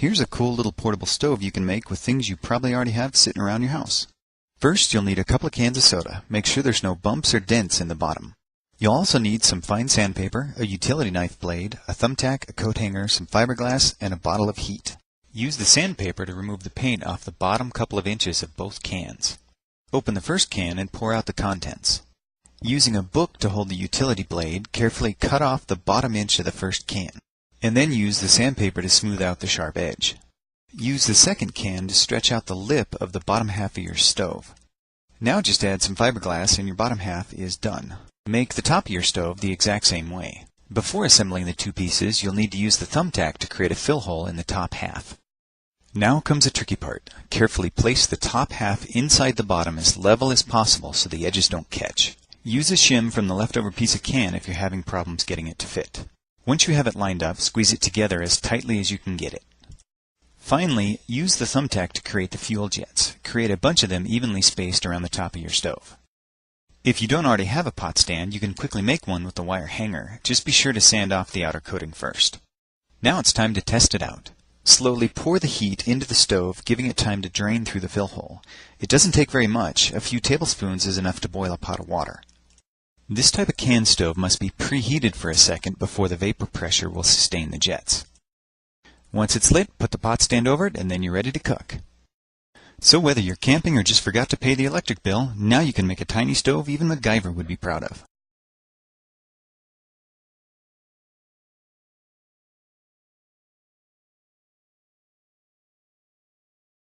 Here's a cool little portable stove you can make with things you probably already have sitting around your house. First, you'll need a couple of cans of soda. Make sure there's no bumps or dents in the bottom. You'll also need some fine sandpaper, a utility knife blade, a thumbtack, a coat hanger, some fiberglass, and a bottle of heat. Use the sandpaper to remove the paint off the bottom couple of inches of both cans. Open the first can and pour out the contents. Using a book to hold the utility blade, carefully cut off the bottom inch of the first can, and then use the sandpaper to smooth out the sharp edge. Use the second can to stretch out the lip of the bottom half of your stove. Now just add some fiberglass and your bottom half is done. Make the top of your stove the exact same way. Before assembling the two pieces, you'll need to use the thumbtack to create a fill hole in the top half. Now comes the tricky part. Carefully place the top half inside the bottom as level as possible so the edges don't catch. Use a shim from the leftover piece of can if you're having problems getting it to fit. Once you have it lined up, squeeze it together as tightly as you can get it. Finally, use the thumbtack to create the fuel jets. Create a bunch of them evenly spaced around the top of your stove. If you don't already have a pot stand, you can quickly make one with a wire hanger. Just be sure to sand off the outer coating first. Now it's time to test it out. Slowly pour the heat into the stove, giving it time to drain through the fill hole. It doesn't take very much. A few tablespoons is enough to boil a pot of water. This type of can stove must be preheated for a second before the vapor pressure will sustain the jets. Once it's lit, put the pot stand over it, and then you're ready to cook. So whether you're camping or just forgot to pay the electric bill, now you can make a tiny stove even MacGyver would be proud of.